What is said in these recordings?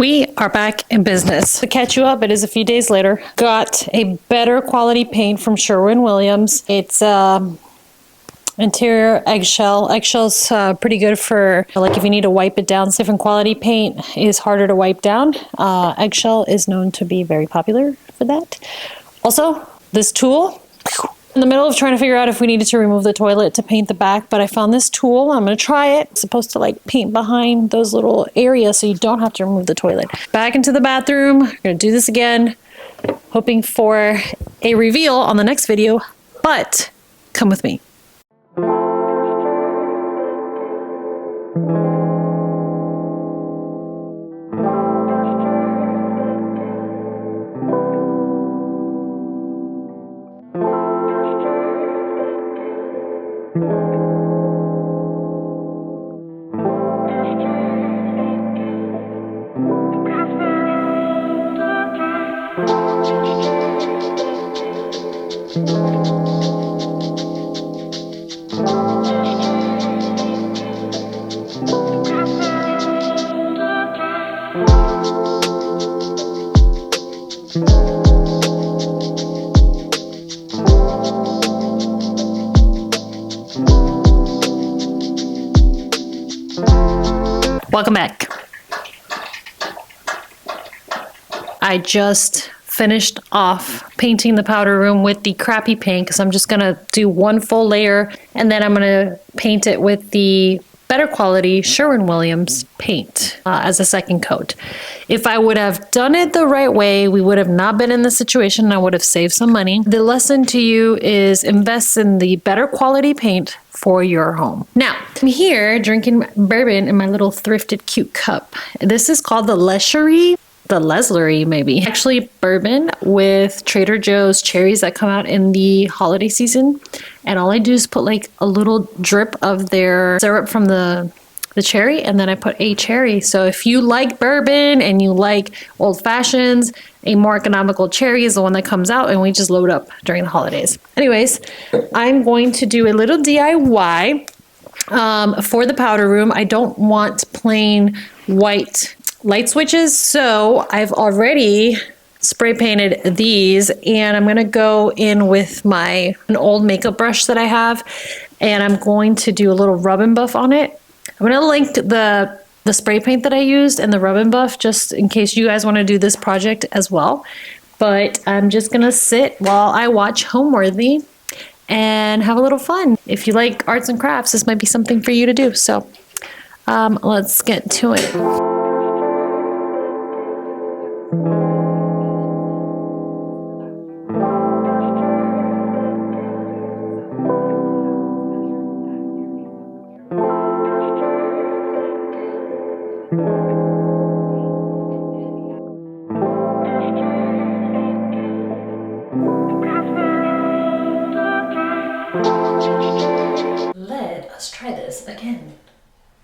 We are back in business. To catch you up, it is a few days later. Got a better quality paint from Sherwin-Williams. It's interior eggshell. Eggshell's pretty good for like if you need to wipe it down. Different quality paint is harder to wipe down. Eggshell is known to be very popular for that. Also, this tool, in the middle of trying to figure out if we needed to remove the toilet to paint the back, but I found this tool. I'm going to try it. It's supposed to like paint behind those little areas so you don't have to remove the toilet. Back into the bathroom. We're going to do this again, hoping for a reveal on the next video, but come with me. Welcome back. I just finished off painting the powder room with the crappy paint because I'm just going to do one full layer and then I'm going to paint it with the better quality Sherwin-Williams paint as a second coat. If I would have done it the right way, we would have not been in this situation and I would have saved some money. The lesson to you is invest in the better quality paint for your home. Now, I'm here drinking bourbon in my little thrifted cute cup. This is called the Leslery maybe. Actually bourbon with Trader Joe's cherries that come out in the holiday season. And all I do is put like a little drip of their syrup from the cherry and then I put a cherry. So if you like bourbon and you like old fashions, a more economical cherry is the one that comes out and we just load up during the holidays. Anyways, I'm going to do a little DIY for the powder room. I don't want plain white light switches, so I've already spray painted these and I'm going to go in with an old makeup brush that I have and I'm going to do a little rub and buff on it. I'm going to link the spray paint that I used and the rub and buff just in case you guys want to do this project as well. But I'm just going to sit while I watch Homeworthy and have a little fun. If you like arts and crafts, this might be something for you to do. So let's get to it. Let's try this again.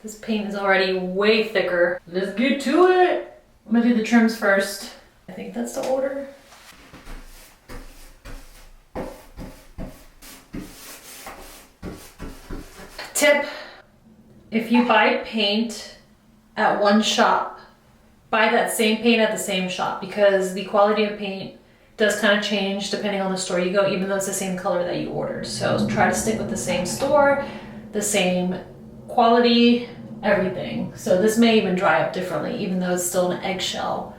This paint is already way thicker. Let's get to it. I'm gonna do the trims first. I think that's the order. Tip, if you buy paint at one shop, buy that same paint at the same shop because the quality of paint does kind of change depending on the store you go, even though it's the same color that you ordered. So try to stick with the same store, the same quality, everything. So this may even dry up differently, even though it's still an eggshell.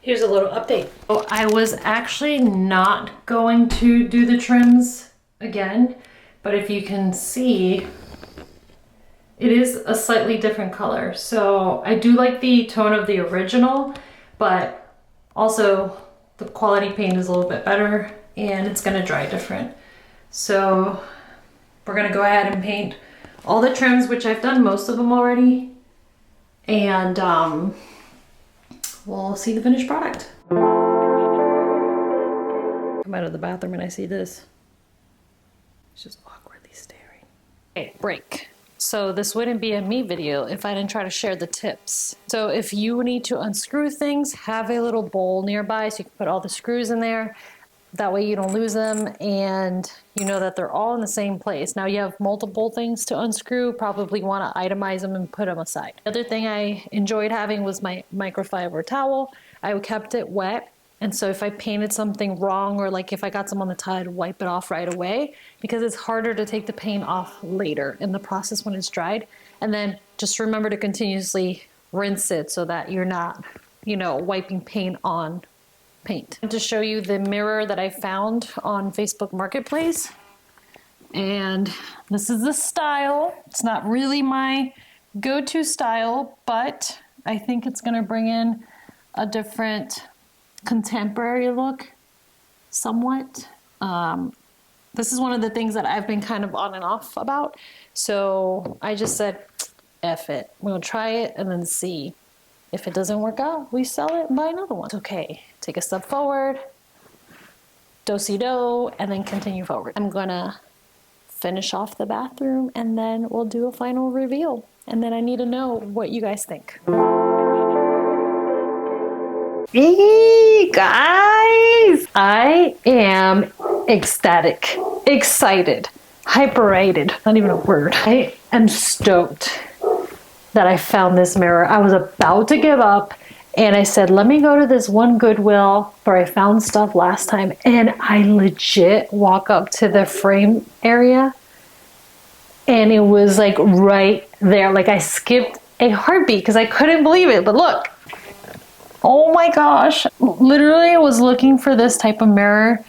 Here's a little update. So I was actually not going to do the trims again, but if you can see, it is a slightly different color. So I do like the tone of the original, but also the quality paint is a little bit better and it's gonna dry different. So we're gonna go ahead and paint all the trims, which I've done most of them already. And we'll see the finished product. Come out of the bathroom and I see this. It's just awkwardly staring. Okay, break. So this wouldn't be a me video if I didn't try to share the tips. So if you need to unscrew things, have a little bowl nearby so you can put all the screws in there. That way you don't lose them and you know that they're all in the same place. Now you have multiple things to unscrew, probably want to itemize them and put them aside. The other thing I enjoyed having was my microfiber towel. I kept it wet. And so if I painted something wrong or like if I got some on the tile, I'd wipe it off right away because it's harder to take the paint off later in the process when it's dried. And then just remember to continuously rinse it so that you're not, wiping paint on paint. To show you the mirror that I found on Facebook Marketplace. And this is the style. It's not really my go-to style, but I think it's gonna bring in a different contemporary look, somewhat. This is one of the things that I've been kind of on and off about. So I just said, F it. We'll try it and then see. If it doesn't work out, we sell it and buy another one. It's okay. Take a step forward, do-si-do, and then continue forward. I'm gonna finish off the bathroom and then we'll do a final reveal. And then I need to know what you guys think. Hey guys! I am ecstatic, excited, hyperated, not even a word. I am stoked that I found this mirror. I was about to give up and I said, let me go to this one Goodwill where I found stuff last time, and I legit walk up to the frame area and it was like right there. Like I skipped a heartbeat because I couldn't believe it. But look, oh my gosh, literally I was looking for this type of mirror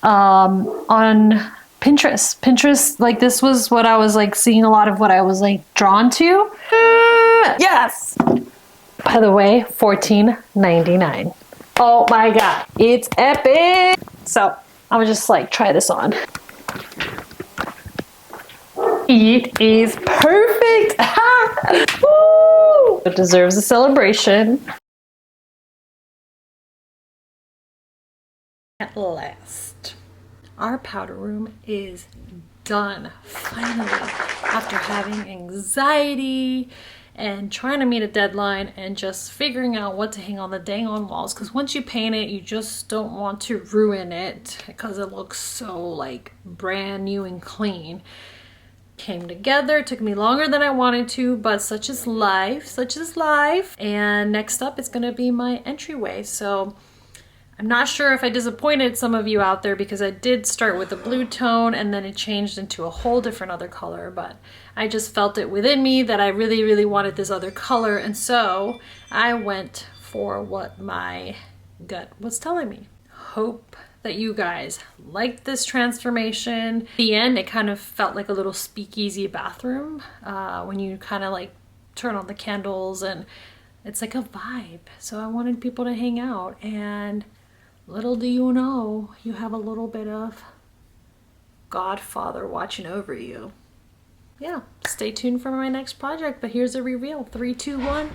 on Pinterest, like this was what I was like seeing, a lot of what I was like drawn to. Yes. By the way, $14.99. Oh my god, it's epic. So I'm gonna just like try this on. It is perfect. Woo! It deserves a celebration. At last, our powder room is done, finally, after having anxiety and trying to meet a deadline and just figuring out what to hang on the dang on walls, because once you paint it, you just don't want to ruin it because it looks so like brand new and clean. Came together, took me longer than I wanted to, but such is life, such is life. And next up, it's gonna be my entryway. So I'm not sure if I disappointed some of you out there because I did start with a blue tone and then it changed into a whole different other color, but I just felt it within me that I really, really wanted this other color. And so I went for what my gut was telling me. Hope that you guys liked this transformation. At the end, it kind of felt like a little speakeasy bathroom when you kind of like turn on the candles, and it's like a vibe. So I wanted people to hang out, and little do you know, you have a little bit of Godfather watching over you. Yeah, stay tuned for my next project, but here's a reveal. 3, 2, 1.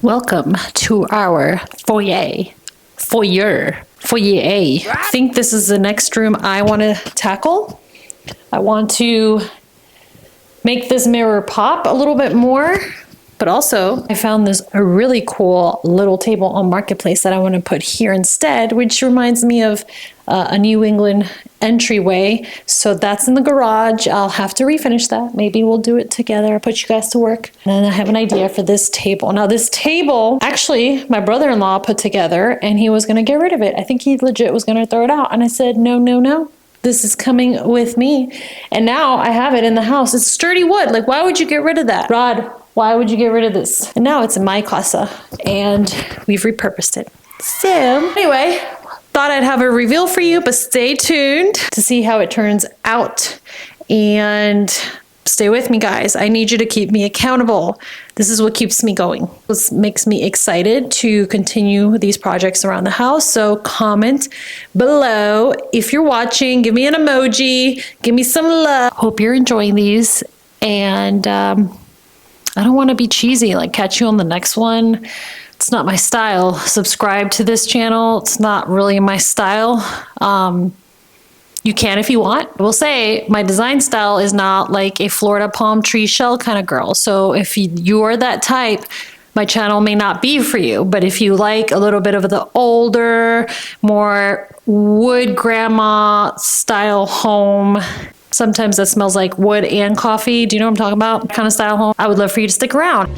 Welcome to our foyer. I think this is the next room I want to tackle. I want to make this mirror pop a little bit more, but also I found this a really cool little table on Marketplace that I want to put here instead, which reminds me of a New England entryway. So that's in the garage. I'll have to refinish that. Maybe we'll do it together. I'll put you guys to work. And then I have an idea for this table. Now this table, actually my brother-in-law put together and he was going to get rid of it. I think he legit was going to throw it out. And I said, no, no, no. This is coming with me. And now I have it in the house. It's sturdy wood. Like, why would you get rid of that? Rod, why would you get rid of this? And now it's in my casa and we've repurposed it. So anyway, thought I'd have a reveal for you, but stay tuned to see how it turns out. And stay with me, guys. I need you to keep me accountable. This is what keeps me going. This makes me excited to continue these projects around the house. So comment below if you're watching. Give me an emoji. Give me some love. Hope you're enjoying these. And I don't want to be cheesy, like catch you on the next one. It's not my style. Subscribe to this channel. It's not really my style. You can if you want. I will say my design style is not like a Florida palm tree shell kind of girl. So if you are that type, my channel may not be for you. But if you like a little bit of the older, more wood grandma style home, sometimes that smells like wood and coffee. Do you know what I'm talking about? Kind of style home. I would love for you to stick around.